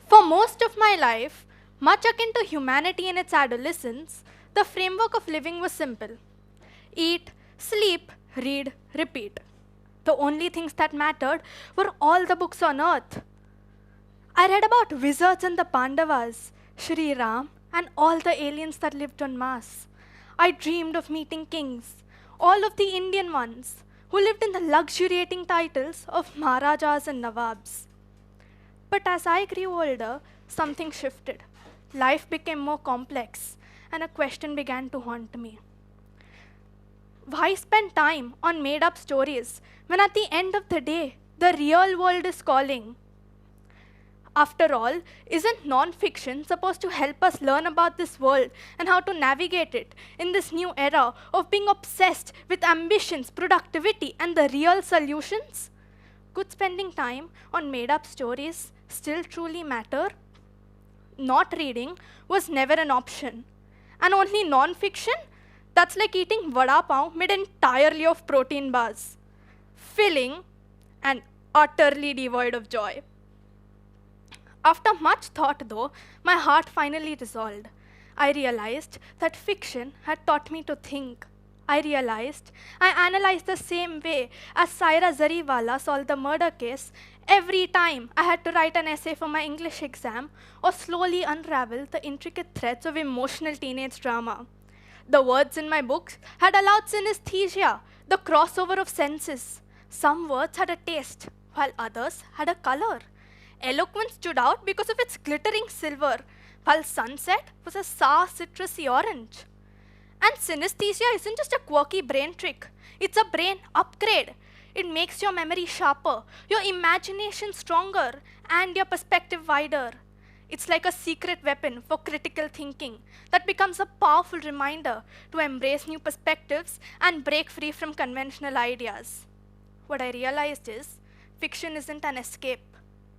For most of my life, much akin to humanity in its adolescence, the framework of living was simple: eat, sleep, read, repeat. The only things that mattered were all the books on earth. I read about wizards and the Pandavas, Shri Ram, and all the aliens that lived on Mars. I dreamed of meeting kings, all of the Indian ones, who lived in the luxuriating titles of Maharajas and Nawabs. But as I grew older, something shifted. Life became more complex, and a question began to haunt me. Why spend time on made up stories when at the end of the day, the real world is calling? After all, isn't non-fiction supposed to help us learn about this world and how to navigate it in this new era of being obsessed with ambitions, productivity, and the real solutions? Could spending time on made-up stories still truly matter? Not reading was never an option. And only non-fiction? That's like eating vada pav made entirely of protein bars. Filling and utterly devoid of joy. After much thought, though, my heart finally resolved. I realized that fiction had taught me to think. I realized I analyzed the same way as Saira Zariwala solved the murder case every time I had to write an essay for my English exam or slowly unravel the intricate threads of emotional teenage drama. The words in my books had allowed synesthesia, the crossover of senses. Some words had a taste, while others had a color. Eloquence stood out because of its glittering silver, while sunset was a sour citrusy orange. And synesthesia isn't just a quirky brain trick, it's a brain upgrade. It makes your memory sharper, your imagination stronger, and your perspective wider. It's like a secret weapon for critical thinking that becomes a powerful reminder to embrace new perspectives and break free from conventional ideas. What I realized is, fiction isn't an escape.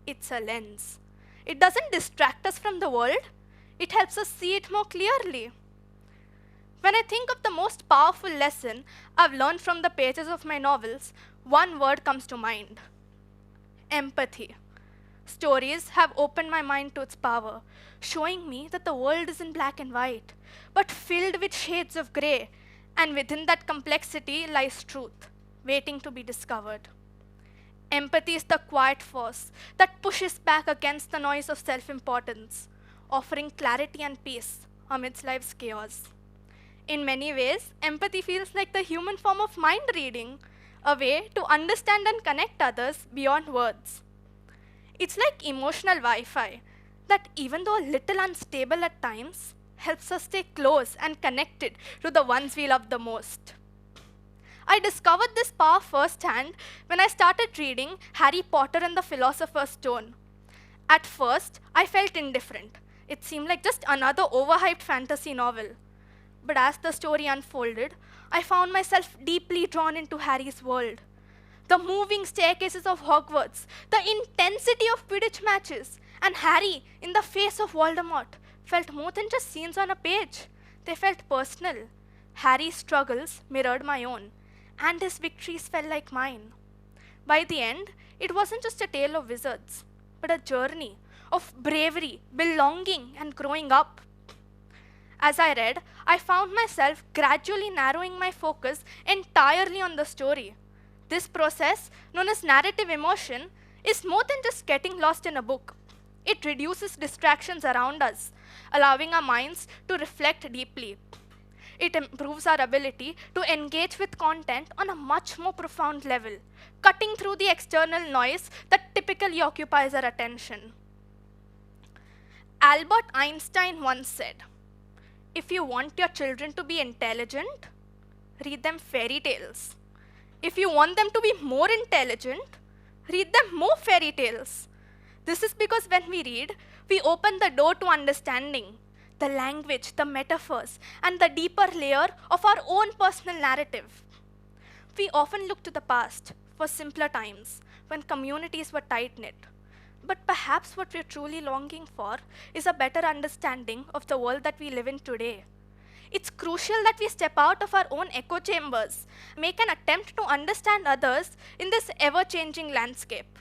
It's a lens. It doesn't distract us from the world, it helps us see it more clearly. When I think of the most powerful lesson I've learned from the pages of my novels, one word comes to mind: empathy. Stories have opened my mind to its power, showing me that the world isn't black and white, but filled with shades of grey, and within that complexity lies truth, waiting to be discovered. Empathy is the quiet force that pushes back against the noise of self-importance, offering clarity and peace amidst life's chaos. In many ways, empathy feels like the human form of mind reading, a way to understand and connect others beyond words. It's like emotional Wi-Fi that, even though a little unstable at times, helps us stay close and connected to the ones we love the most. I discovered this power firsthand when I started reading Harry Potter and the Philosopher's Stone. At first, I felt indifferent. It seemed like just another overhyped fantasy novel. But as the story unfolded, I found myself deeply drawn into Harry's world. The moving staircases of Hogwarts, the intensity of Quidditch matches, and Harry in the face of Voldemort felt more than just scenes on a page. They felt personal. Harry's struggles mirrored my own, and his victories felt like mine. By the end, it wasn't just a tale of wizards, but a journey of bravery, belonging, and growing up. As I read, I found myself gradually narrowing my focus entirely on the story. This process, known as narrative immersion, is more than just getting lost in a book. It reduces distractions around us, allowing our minds to reflect deeply. It improves our ability to engage with content on a much more profound level, cutting through the external noise that typically occupies our attention. Albert Einstein once said, "If you want your children to be intelligent, read them fairy tales. If you want them to be more intelligent, read them more fairy tales." This is because when we read, we open the door to understanding, the language, the metaphors, and the deeper layer of our own personal narrative. We often look to the past for simpler times when communities were tight-knit. But perhaps what we're truly longing for is a better understanding of the world that we live in today. It's crucial that we step out of our own echo chambers, make an attempt to understand others in this ever-changing landscape.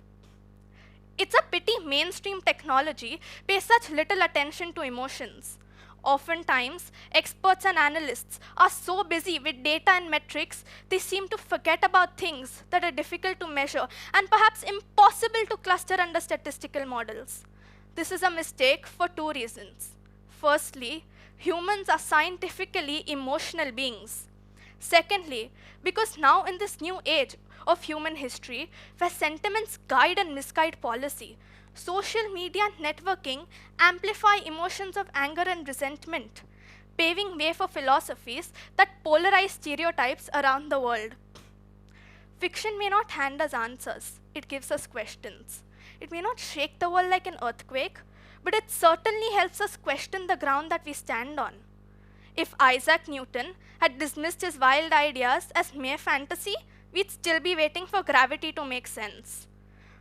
It's a pity mainstream technology pays such little attention to emotions. Oftentimes, experts and analysts are so busy with data and metrics, they seem to forget about things that are difficult to measure and perhaps impossible to cluster under statistical models. This is a mistake for two reasons. Firstly, humans are scientifically emotional beings. Secondly, because now in this new age of human history, where sentiments guide and misguide policy, social media and networking amplify emotions of anger and resentment, paving way for philosophies that polarize stereotypes around the world. Fiction may not hand us answers, it gives us questions. It may not shake the world like an earthquake, but it certainly helps us question the ground that we stand on. If Isaac Newton had dismissed his wild ideas as mere fantasy, we'd still be waiting for gravity to make sense.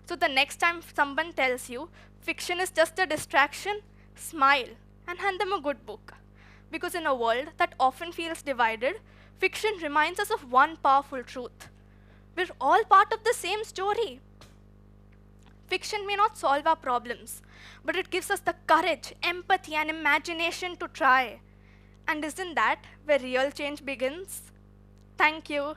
So the next time someone tells you fiction is just a distraction, smile and hand them a good book. Because in a world that often feels divided, fiction reminds us of one powerful truth. We're all part of the same story. Fiction may not solve our problems, but it gives us the courage, empathy, and imagination to try. And isn't that where real change begins? Thank you.